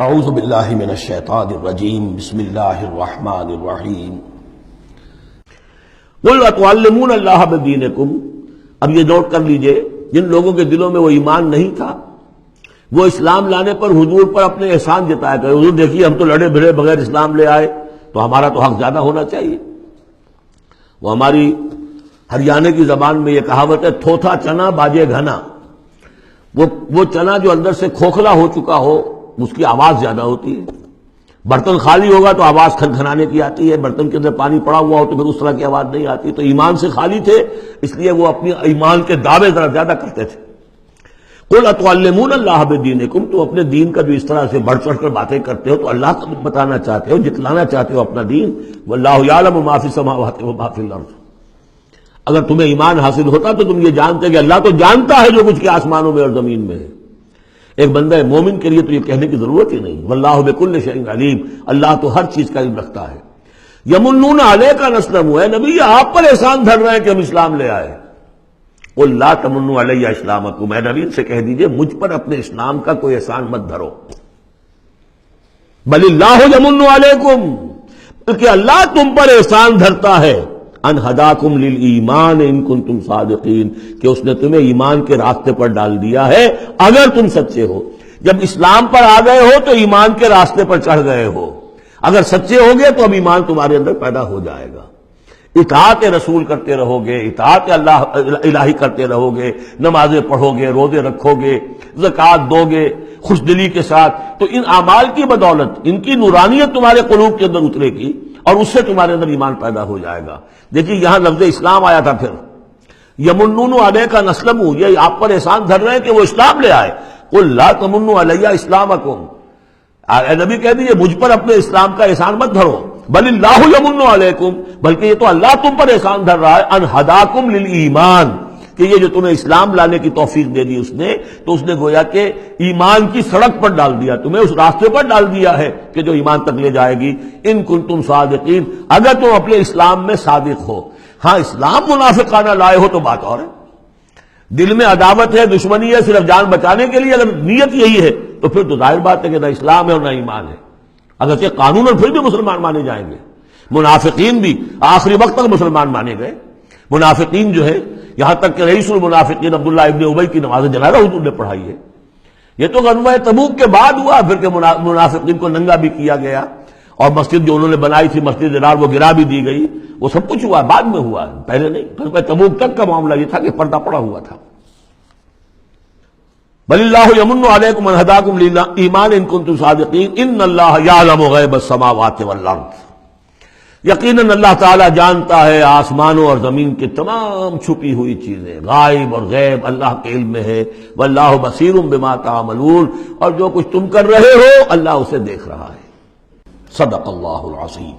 اعوذ باللہ من الشیطان الرجیم بسم اللہ الرحمن الرحیم قل اتعلمون اللہ بدینکم. اب یہ نوٹ کر لیجئے، جن لوگوں کے دلوں میں وہ ایمان نہیں تھا وہ اسلام لانے پر حضور پر اپنے احسان جتایا کرے. حضور دیکھیے ہم تو لڑے بھڑے بغیر اسلام لے آئے تو ہمارا تو حق زیادہ ہونا چاہیے. وہ ہماری ہریانے کی زبان میں یہ کہاوت ہے، تھوتھا چنا باجے گھنا. وہ چنا جو اندر سے کھوکھلا ہو چکا ہو اس کی آواز زیادہ ہوتی ہے. برتن خالی ہوگا تو آواز کھنکھنانے کی آتی ہے، برتن کے اندر پانی پڑا ہوا ہو تو پھر اس طرح کی آواز نہیں آتی. تو ایمان سے خالی تھے اس لیے وہ اپنی ایمان کے دعوے ذرا زیادہ کرتے تھے. قل اتعلمون اللہ بدینکم، تو اپنے دین کا جو اس طرح سے بڑھ چڑھ کر باتیں کرتے ہو تو اللہ کو بتانا چاہتے ہو، جتلانا چاہتے ہو اپنا دین. واللہ یعلم ما فی السماوات و ما فی الارض. اگر تمہیں ایمان حاصل ہوتا تو تم یہ جانتے کہ اللہ تو جانتا ہے جو کچھ کے آسمانوں میں اور زمین میں ہے. ایک بندہ مومن کے لیے تو یہ کہنے کی ضرورت ہی نہیں. واللہ بکل شیء علیم، اللہ تو ہر چیز کا علم رکھتا ہے. یمنون علیک ان اسلموا، اے نبی یہ آپ پر احسان دھر رہے ہیں کہ ہم اسلام لے آئے. قل لا تمنوا علی اسلامکم، اے نبی سے کہہ دیجئے مجھ پر اپنے اسلام کا کوئی احسان مت دھرو. بل اللہ یمن علیکم، بلکہ اللہ تم پر احسان دھرتا ہے. ان ہداکم للایمان ان کنتم صادقین، کہ اس نے تمہیں ایمان کے راستے پر ڈال دیا ہے اگر تم سچے ہو. جب اسلام پر آ گئے ہو تو ایمان کے راستے پر چڑھ گئے ہو. اگر سچے ہوگے تو اب ایمان تمہارے اندر پیدا ہو جائے گا. اطاعت رسول کرتے رہو گے، اطاعت اللہ الہی کرتے رہو گے، نمازیں پڑھو گے، روزے رکھو گے، زکوٰۃ دو گے خوش دلی کے ساتھ، تو ان اعمال کی بدولت ان کی نورانیت تمہارے قلوب کے اندر اترے گی اور اس سے تمہارے اندر ایمان پیدا ہو جائے گا. دیکھیے یہاں لفظ اسلام آیا تھا. پھر یمنون علیک ان اسلموا، یہ آپ پر احسان دھر رہے ہیں کہ وہ اسلام لے آئے. قل لا تمنوا علی اسلامکم، اے نبی کہہ دیجیے مجھ پر اپنے اسلام کا احسان مت دھرو. بل اللہ یمن علیکم، بلکہ یہ تو اللہ تم پر احسان دھر رہا ہے. ان ہداکم للایمان، کہ یہ جو تمہیں اسلام لانے کی توفیق دے دی اس نے، تو اس نے گویا کہ ایمان کی سڑک پر ڈال دیا، تمہیں اس راستے پر ڈال دیا ہے کہ جو ایمان تک لے جائے گی. ان کنتم صادقین، اگر تم اپنے اسلام میں صادق ہو. ہاں اسلام منافقانہ لائے ہو تو بات اور ہے. دل میں عداوت ہے، دشمنی ہے صرف جان بچانے کے لیے، اگر نیت یہی ہے تو پھر تو ظاہر بات ہے کہ نہ اسلام ہے اور نہ ایمان ہے. اگرچہ قانون اور پھر بھی مسلمان مانے جائیں گے. منافقین بھی آخری وقت تک مسلمان مانے گئے. منافقین جو ہے یہاں تک کہ رئیس المنافقین عبداللہ ابن ابی کی نماز جنازہ حضور نے پڑھائی ہے. یہ تو غزوہ تبوک کے بعد ہوا، پھر کہ منافقین کو ننگا بھی کیا گیا اور مسجد جو انہوں نے بنائی تھی مسجد ضرار وہ گرا بھی دی گئی. وہ سب کچھ ہوا بعد میں ہوا، پہلے نہیں. غزوہ تبوک تک کا معاملہ یہ تھا کہ پردہ پڑا ہوا تھا. بل اللہ یمن علیکم ان ہداکم للایمان ان کنتم صادقین ان اللہ یعلم غیب السماوات والارض. یقیناً اللہ تعالیٰ جانتا ہے آسمانوں اور زمین کی تمام چھپی ہوئی چیزیں. غائب اور غیب اللہ کے علم میں ہے. واللہ بصیر بما تعملون، اور جو کچھ تم کر رہے ہو اللہ اسے دیکھ رہا ہے. صدق اللہ العظیم.